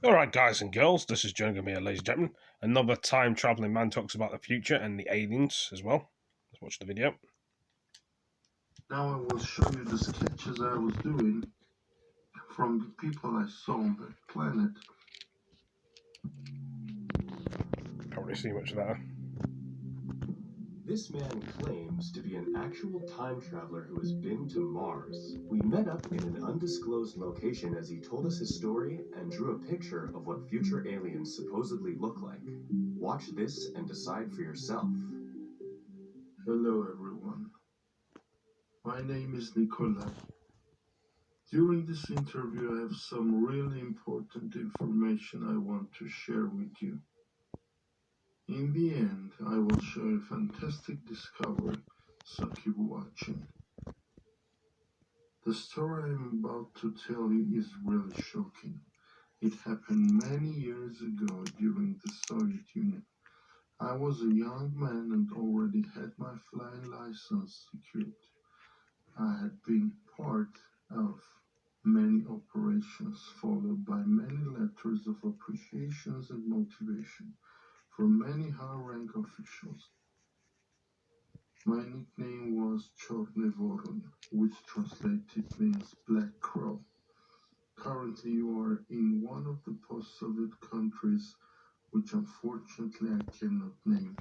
Alright, guys and girls, this is jerningam here, ladies and gentlemen. Another time-travelling man talks about the future and the aliens as well. Let's watch the video. Now I will show you the sketches I was doing from the people I saw on that planet. Can't really see much of that. This man claims to be an actual time traveler who has been to Mars. We met up in an undisclosed location as he told us his story and drew a picture of what future aliens supposedly look like. Watch this and decide for yourself. Hello everyone. My name is Nikolai. During this interview I have some really important information I want to share with you. In the end, I will show a fantastic discovery, so keep watching. The story I'm about to tell you is really shocking. It happened many years ago during the Soviet Union. I was a young man and already had my flying license secured. I had been part of many operations, followed by many letters of appreciations and motivation from many high-rank officials. My nickname was Черный Ворон, which translated means Black Crow. Currently you are in one of the post-Soviet countries, which unfortunately I cannot name.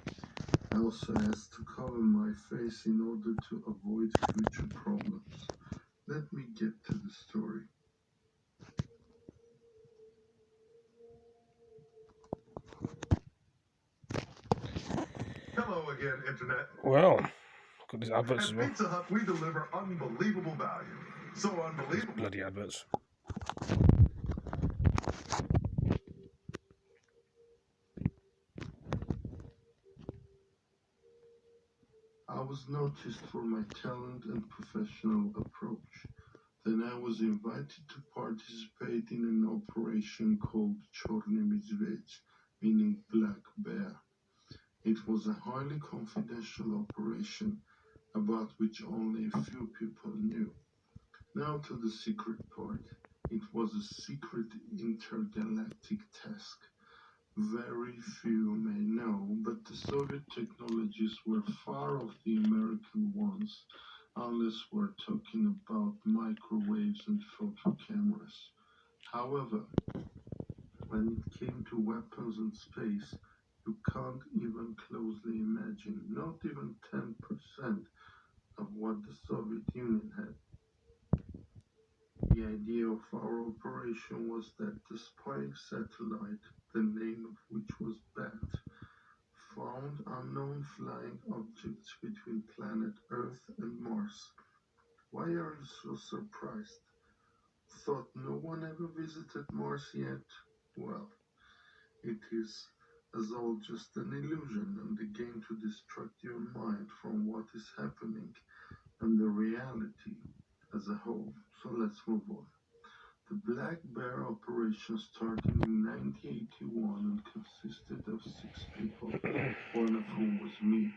I also asked to cover my face in order to avoid future problems. Let me get to the story. Hello again, Internet. Well, got these adverts At as well. Pizza Hut, we deliver unbelievable value. So unbelievable. Bloody adverts. I was noticed for my talent and professional approach. Then I was invited to participate in an operation called Черный Медведь, meaning Black Bear. It was a highly confidential operation about which only a few people knew. Now to the secret part. It was a secret intergalactic task. Very few may know, but the Soviet technologies were far off the American ones, unless we're talking about microwaves and photo cameras. However, when it came to weapons and space, you can't even closely imagine, not even 10% of what the Soviet Union had. The idea of our operation was that the spying satellite, the name of which was BAT, found unknown flying objects between planet Earth and Mars. Why are you so surprised? Thought no one ever visited Mars yet? Well, it is as all just an illusion and a game to distract your mind from what is happening and the reality as a whole. So let's move on. The Black Bear operation started in 1981 and consisted of 6 people, one of whom was me.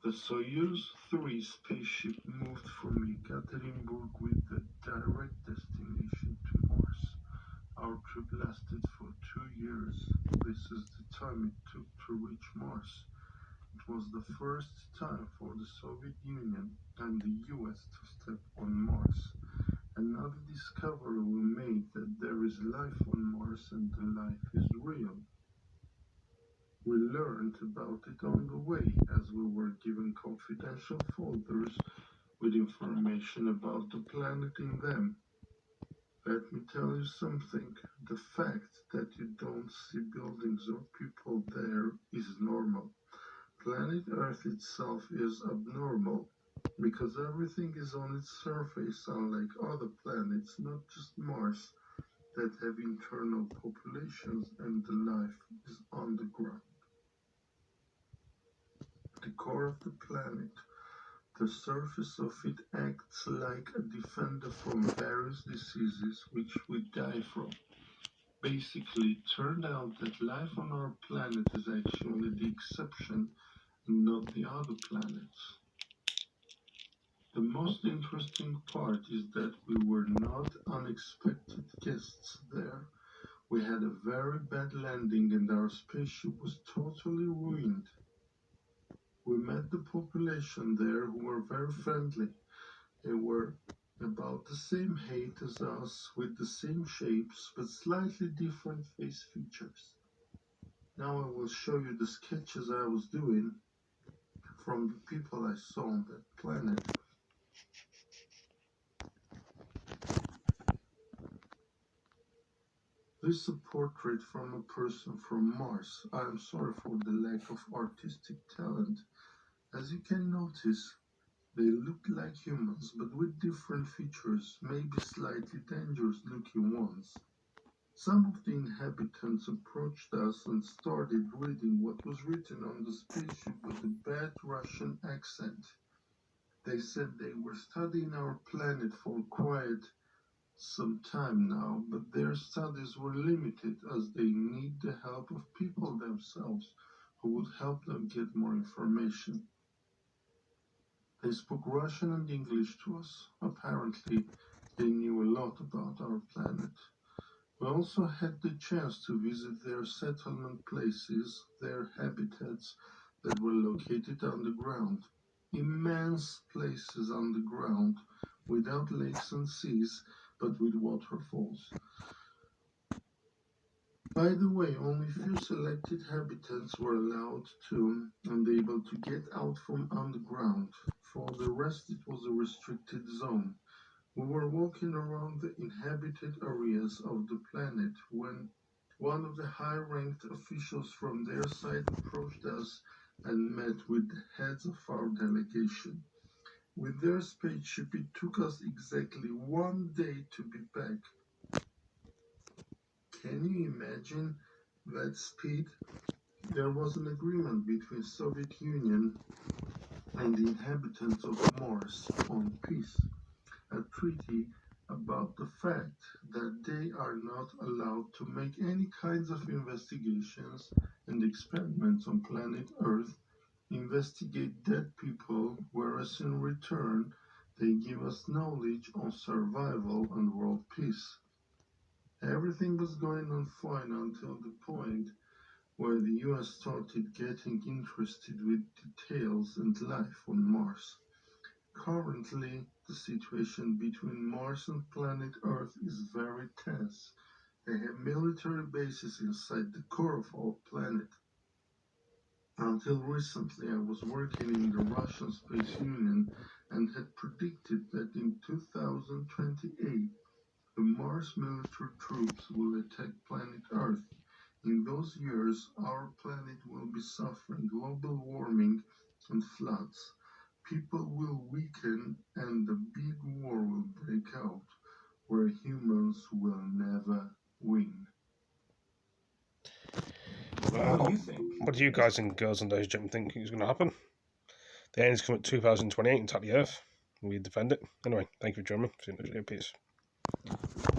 The Soyuz 3 spaceship moved from Ekaterinburg with the direct destination to Mars. Our trip lasted for 2 years. This is the time it took to reach Mars. It was the first time for the Soviet Union and the US to step on Mars. Another discovery we made that there is life on Mars and the life is real. We learned about it on the way as we were given confidential folders with information about the planet in them. Let me tell you something. The fact that you don't see buildings or people there is normal. Planet Earth itself is abnormal because everything is on its surface, unlike other planets, not just Mars, that have internal populations and the life is on the ground. The core of the planet, the surface of it acts like a defender from various diseases which we die from. Basically, it turned out that life on our planet is actually the exception and not the other planets. The most interesting part is that we were not unexpected guests there. We had a very bad landing and our spaceship was totally ruined. We met the population there who were very friendly. They were about the same height as us, with the same shapes, but slightly different face features. Now I will show you the sketches I was doing from the people I saw on that planet. This is a portrait from a person from Mars. I am sorry for the lack of artistic talent. As you can notice, they look like humans, but with different features, maybe slightly dangerous looking ones. Some of the inhabitants approached us and started reading what was written on the spaceship with a bad Russian accent. They said they were studying our planet for quite some time now, but their studies were limited as they need the help of people themselves who would help them get more information. They spoke Russian and English to us. Apparently, they knew a lot about our planet. We also had the chance to visit their settlement places, their habitats that were located underground. Immense places underground, without lakes and seas, but with waterfalls. By the way, only few selected habitants were allowed to and able to get out from underground. For the rest, it was a restricted zone. We were walking around the inhabited areas of the planet when one of the high-ranked officials from their side approached us and met with the heads of our delegation. With their spaceship, it took us exactly 1 day to be back. Can you imagine that speed? There was an agreement between Soviet Union and the inhabitants of Mars on peace, a treaty about the fact that they are not allowed to make any kinds of investigations and experiments on planet Earth, investigate dead people, whereas in return they give us knowledge on survival and world peace. Everything was going on fine until the point where the US started getting interested with details and life on Mars. Currently, the situation between Mars and planet Earth is very tense. They have military bases inside the core of our planet. Until recently, I was working in the Russian Space Union and had predicted that in 2028, the Mars military troops will attack planet Earth. In those years, our planet will be suffering global warming and floods. People will weaken and a big war will break out, where humans will never win. What do you think? What do you guys and girls and ladies and gentlemen think is going to happen? The aliens come at 2028 and attack the Earth. We defend it. Anyway, thank you for joining me. See you next video. Peace.